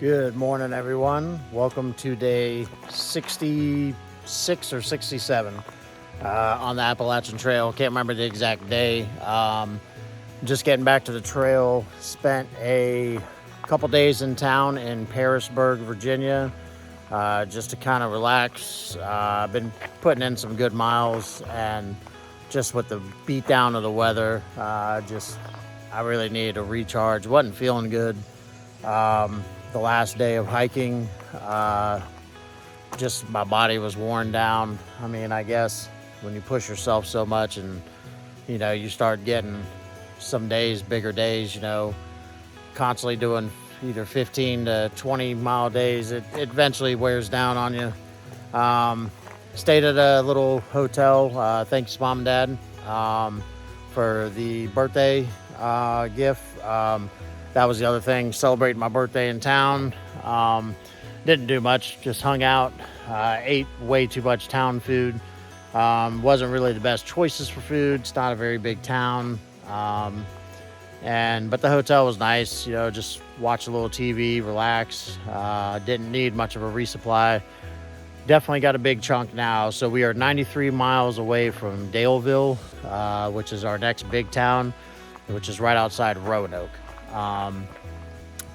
Good morning, everyone. Welcome to day 66 or 67 on the Appalachian Trail. Can't remember the exact day. Just getting back to the trail. Spent a couple days in town in Parisburg, Virginia, just to kind of relax. I've been putting in some good miles, and just with the beat down of the weather, I really needed a recharge. Wasn't feeling good. The last day of hiking, just my body was worn down. I mean, I guess when you push yourself so much and, you start getting some days, bigger days, constantly doing either 15 to 20 mile days, it eventually wears down on you. Stayed at a little hotel. Thanks, Mom and Dad, for the birthday gift. That was the other thing, celebrating my birthday in town. Didn't do much, just hung out, ate way too much town food. Wasn't really the best choices for food. It's not a very big town. But the hotel was nice, just watch a little TV, relax. Didn't need much of a resupply. Definitely got a big chunk now. So we are 93 miles away from Daleville, which is our next big town, which is right outside Roanoke.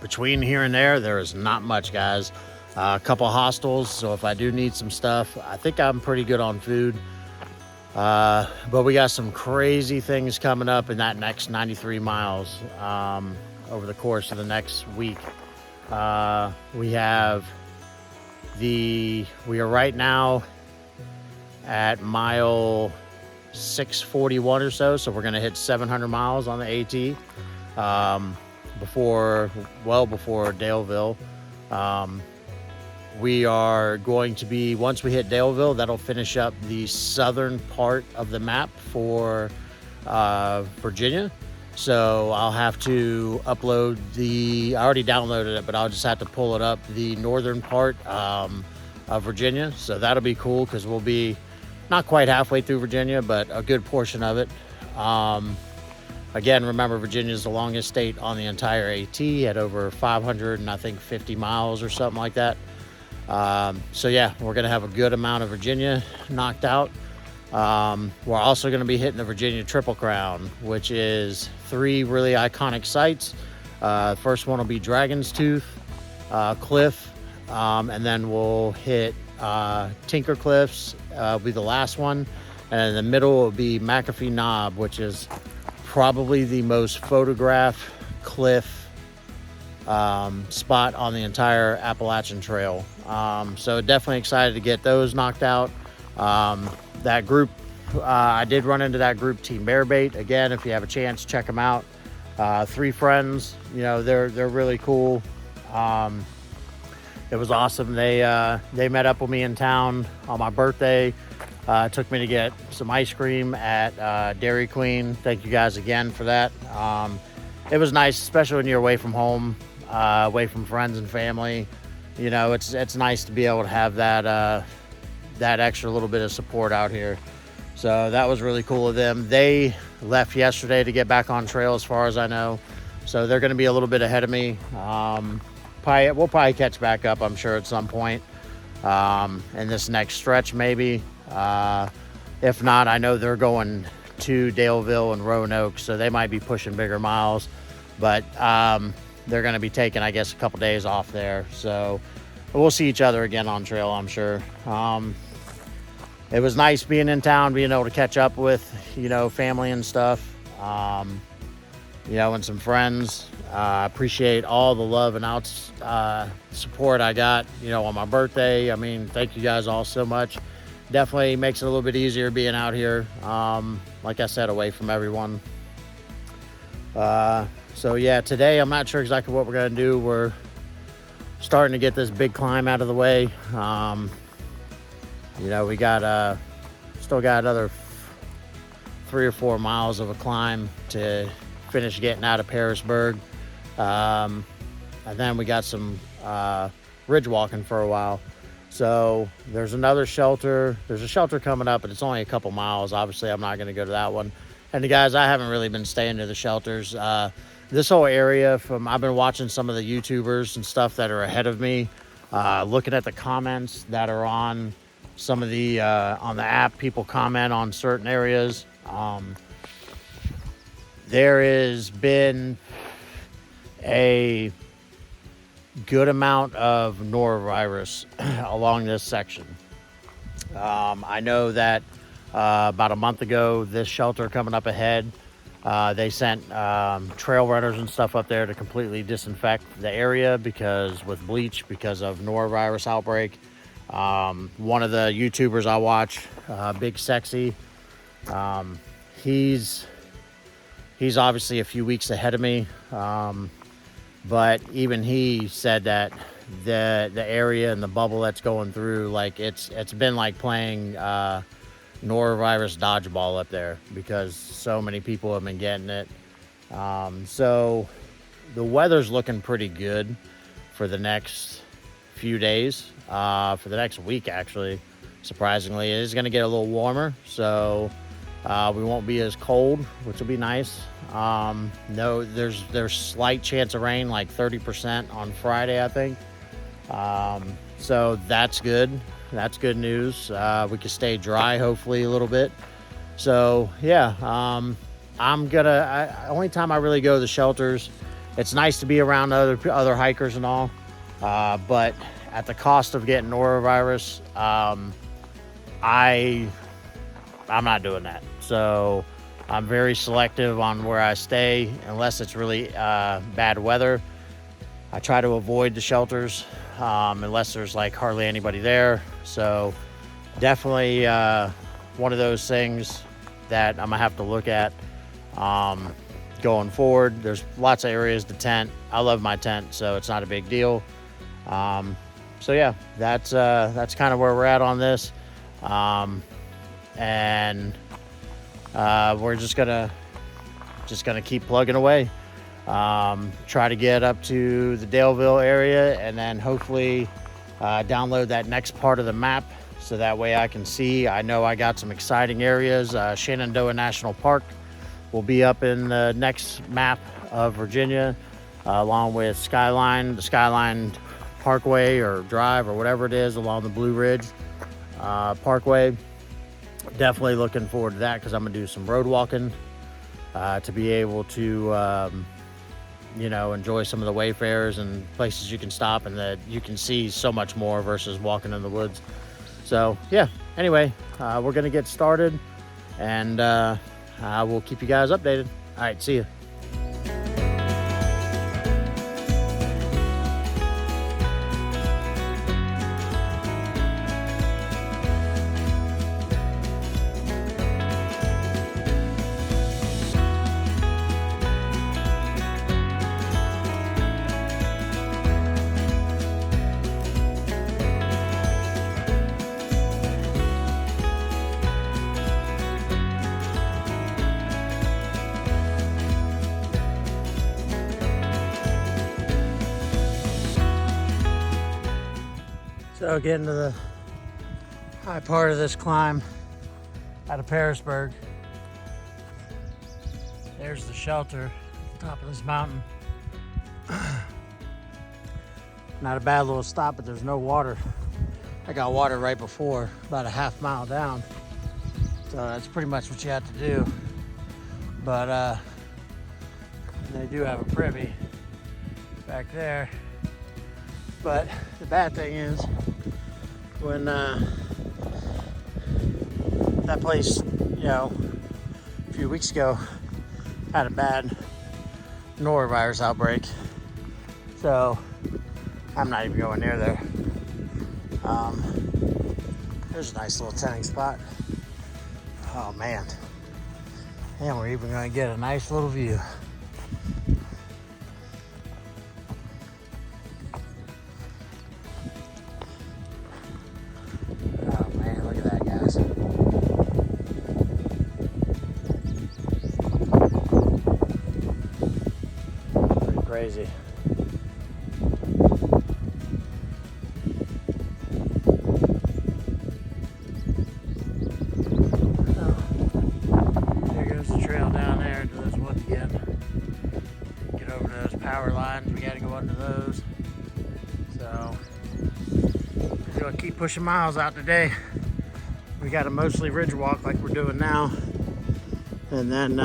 Between here and there is not much, guys. A couple hostels, so if I do need some stuff, I think I'm pretty good on food. But we got some crazy things coming up in that next 93 miles over the course of the next week. We are right now at mile 641 or so we're going to hit 700 miles on the AT. Before Daleville. We are going to be, once we hit Daleville, that'll finish up the southern part of the map for Virginia. So I'll have to upload I already downloaded it, but I'll just have to pull it up, the northern part of Virginia. So that'll be cool because we'll be not quite halfway through Virginia, but a good portion of it. Again, remember, Virginia is the longest state on the entire AT at over 550 miles or something like that. So yeah, we're going to have a good amount of Virginia knocked out. We're also going to be hitting the Virginia Triple Crown, which is 3 really iconic sites. First one will be Dragon's Tooth Cliff, and then we'll hit Tinker Cliffs, will be the last one. And in the middle will be McAfee Knob, which is probably the most photographed cliff spot on the entire Appalachian Trail. So definitely excited to get those knocked out. That group, I did run into that group, Team Bearbait. Again, if you have a chance, check them out. 3 friends, they're really cool. It was awesome. They met up with me in town on my birthday. Took me to get some ice cream at Dairy Queen. Thank you guys again for that. It was nice, especially when you're away from home, away from friends and family. It's nice to be able to have that extra little bit of support out here. So that was really cool of them. They left yesterday to get back on trail, as far as I know. So they're going to be a little bit ahead of me. We'll probably catch back up, I'm sure, at some point in this next stretch, maybe. If not, I know they're going to Daleville and Roanoke, so they might be pushing bigger miles, but they're going to be taking, I guess, a couple days off there. So we'll see each other again on trail, I'm sure. It was nice being in town, being able to catch up with, family and stuff, and some friends. I appreciate all the love and support I got, on my birthday. I mean, thank you guys all so much. Definitely makes it a little bit easier being out here, like I said, away from everyone. So yeah, today I'm not sure exactly what we're going to do. We're starting to get this big climb out of the way. We got still got another 3 or 4 miles of a climb to finish getting out of Parisburg. And then we got some ridge walking for a while. So there's another shelter. There's a shelter coming up, but it's only a couple miles. Obviously, I'm not going to go to that one. And the guys, I haven't really been staying to the shelters. this whole area I've been watching some of the YouTubers and stuff that are ahead of me, looking at the comments that are on some of the, on the app, people comment on certain areas. There has been a good amount of norovirus along this section. I know that about a month ago, this shelter coming up ahead, they sent trail runners and stuff up there to completely disinfect the area with bleach because of norovirus outbreak. One of the YouTubers I watch, Big Sexy, he's obviously a few weeks ahead of me, but even he said that the area and the bubble that's going through, like it's been like playing norovirus dodgeball up there because so many people have been getting it. So the weather's looking pretty good for the next few days, for the next week actually. Surprisingly, it is going to get a little warmer, so we won't be as cold, which will be nice. No, there's slight chance of rain, like 30% on Friday, I think. So that's good. That's good news. We can stay dry, hopefully, a little bit. So yeah, only time I really go to the shelters, it's nice to be around other hikers and all, but at the cost of getting norovirus, I'm not doing that. So I'm very selective on where I stay unless it's really bad weather. I try to avoid the shelters unless there's like hardly anybody there. So definitely one of those things that I'm gonna have to look at going forward. There's lots of areas to tent. I love my tent, so it's not a big deal. So yeah, that's kind of where we're at on this. And we're just gonna keep plugging away, try to get up to the Daleville area, and then hopefully download that next part of the map so that way I can see. I know I got some exciting areas. Shenandoah National Park will be up in the next map of Virginia, along with the Skyline Parkway or Drive or whatever it is along the Blue Ridge Parkway. Definitely looking forward to that because I'm gonna do some road walking to be able to enjoy some of the wayfarers and places you can stop and that you can see so much more versus walking in the woods. So yeah, anyway, we're gonna get started, and I will keep you guys updated. All right, see you. So getting to the high part of this climb out of Parisburg. There's the shelter at the top of this mountain. Not a bad little stop, but there's no water. I got water right before, about a half mile down. So that's pretty much what you have to do. But they do have a privy back there. But the bad thing is, when that place, a few weeks ago had a bad norovirus outbreak, so I'm not even going near there. There's a nice little tenting spot. Oh man, and we're even going to get a nice little view. Crazy. Oh, there goes the trail down there into this woods again. Get power lines. We got to go under those. So we're gonna keep pushing miles out today. We got a mostly ridge walk like we're doing now, and then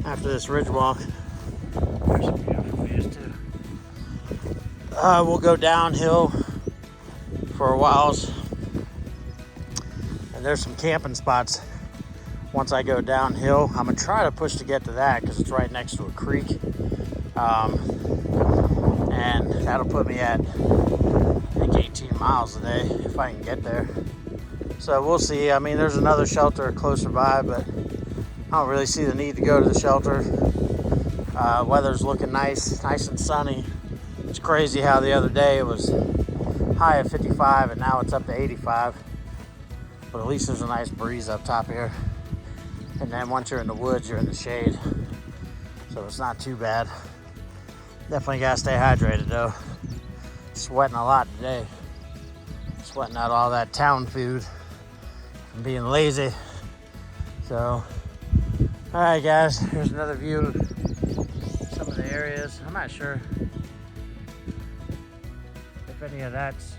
after this ridge walk, there's some beautiful views too. We'll go downhill for a while, and there's some camping spots. Once I go downhill, I'm gonna try to push to get to that because it's right next to a creek, and that'll put me at, I think, 18 miles a day if I can get there. So we'll see. I mean, there's another shelter closer by, but I don't really see the need to go to the shelter. Weather's looking nice and sunny. It's crazy how the other day it was high of 55 and now it's up to 85. But at least there's a nice breeze up top here. And then once you're in the woods, you're in the shade. So it's not too bad. Definitely gotta stay hydrated though. Sweating a lot today. Sweating out all that town food and being lazy. So, all right guys, here's another view of some of the areas. I'm not sure if any of that's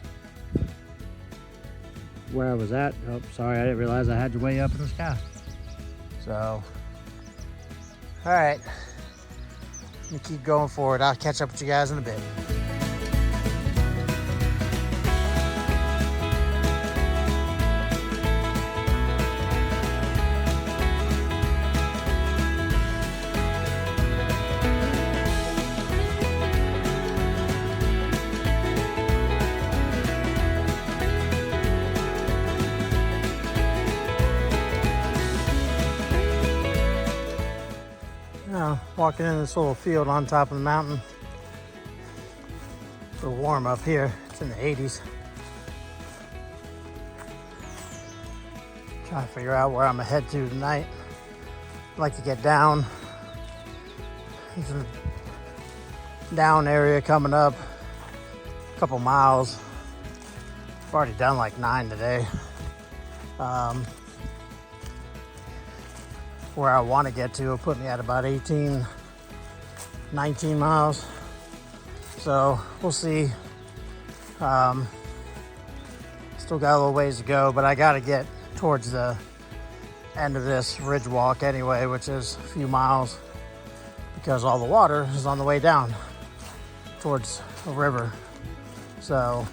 where I was at. Oh, sorry, I didn't realize I had you way up in the sky. So, all right, let me keep going forward. I'll catch up with you guys in a bit. Walking in this little field on top of the mountain. It's a little warm up here. It's in the 80s. Trying to figure out where I'm gonna head to tonight. I'd like to get down. There's a down area coming up. A couple miles. I've already done like 9 today. Where I want to get to will put me at about 18, 19 miles. So we'll see. Still got a little ways to go, but I got to get towards the end of this ridge walk anyway, which is a few miles, because all the water is on the way down towards a river. So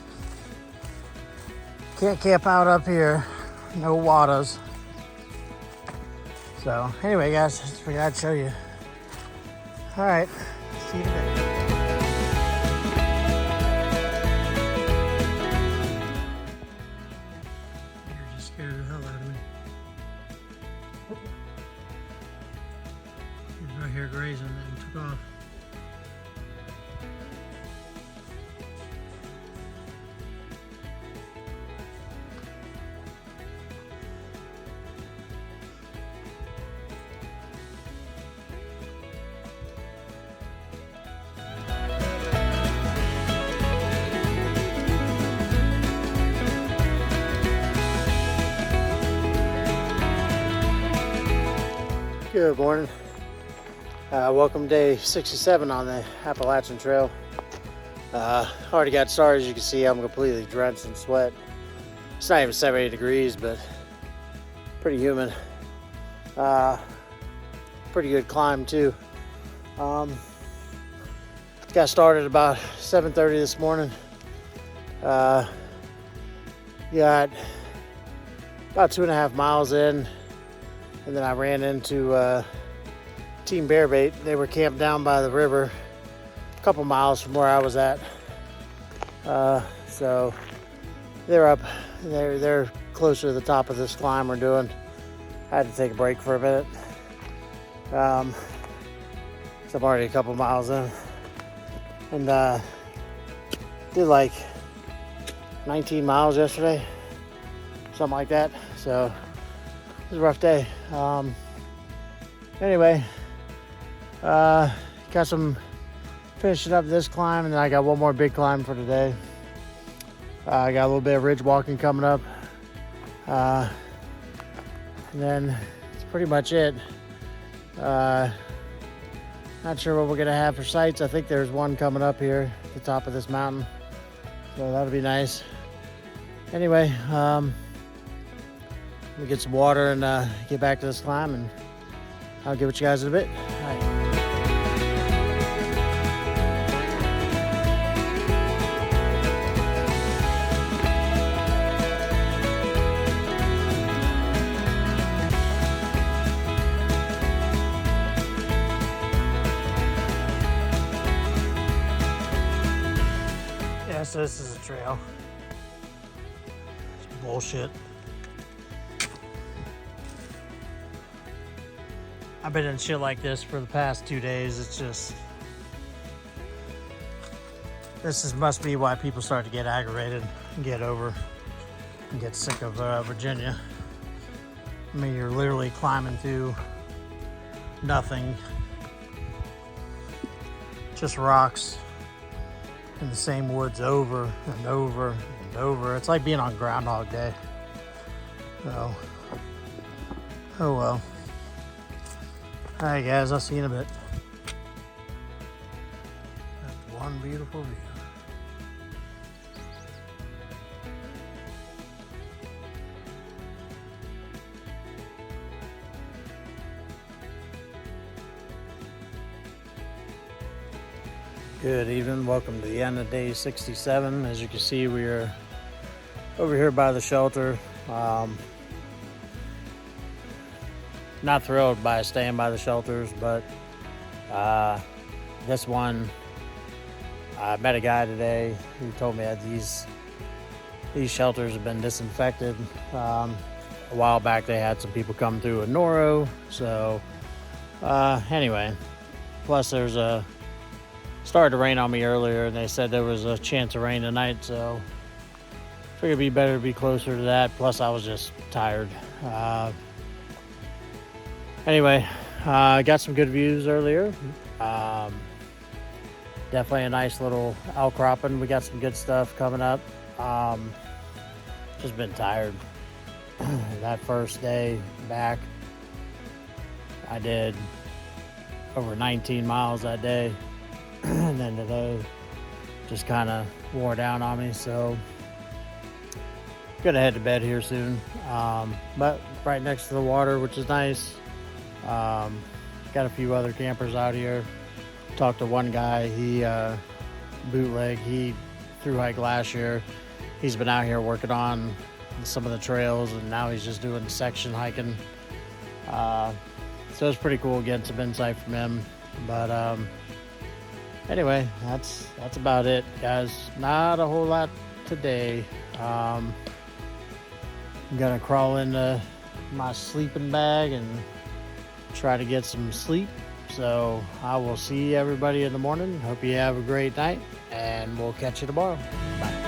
can't camp out up here. No waters. So anyway, guys, just figured I'd show you. All right, see you in a bit. You're just scared the hell out of me. He was right here grazing and then took off. Good morning. Welcome day 67 on the Appalachian Trail. Already got started. As you can see, I'm completely drenched in sweat. It's not even 70 degrees, but pretty humid. Pretty good climb too. Got started about 7:30 this morning. Got about 2.5 miles in. And then I ran into Team Bearbait. They were camped down by the river, a couple miles from where I was at. So they're up. They're closer to the top of this climb we're doing. I had to take a break for a minute. So I'm already a couple miles in, and did like 19 miles yesterday, something like that. So it was a rough day. Anyway, got some finishing up this climb, and then I got one more big climb for today. I got a little bit of ridge walking coming up, and then it's pretty much it. Not sure what we're gonna have for sights. I think there's one coming up here at the top of this mountain, so that'll be nice. Anyway, let me get some water and get back to this climb, and I'll get with you guys in a bit. All right. Yeah, so this is a trail. It's bullshit. I've been in shit like this for the past 2 days. It's just, must be why people start to get aggravated and get over and get sick of Virginia. I mean, you're literally climbing through nothing, just rocks in the same woods over and over and over. It's like being on Groundhog Day. So, oh well. All right, guys, I'll see you in a bit. That's one beautiful view. Good evening. Welcome to the end of day 67. As you can see, we are over here by the shelter. Not thrilled by staying by the shelters, but this one, I met a guy today who told me that these shelters have been disinfected. A while back they had some people come through a noro, so anyway, plus started to rain on me earlier, and they said there was a chance of rain tonight, so figured it'd be better to be closer to that. Plus I was just tired. Anyway, got some good views earlier. Definitely a nice little outcropping. We got some good stuff coming up. Just been tired. That first day back, I did over 19 miles that day. And then today just kind of wore down on me. So gonna head to bed here soon. But right next to the water, which is nice. Got a few other campers out here. Talked to one guy, he bootleg, he thru hiked last year. He's been out here working on some of the trails, and now he's just doing section hiking. So it's pretty cool getting some insight from him. But anyway, that's about it, guys. Not a whole lot today. I'm gonna crawl into my sleeping bag and try to get some sleep. So I will see everybody in the morning. Hope you have a great night, and we'll catch you tomorrow. Bye.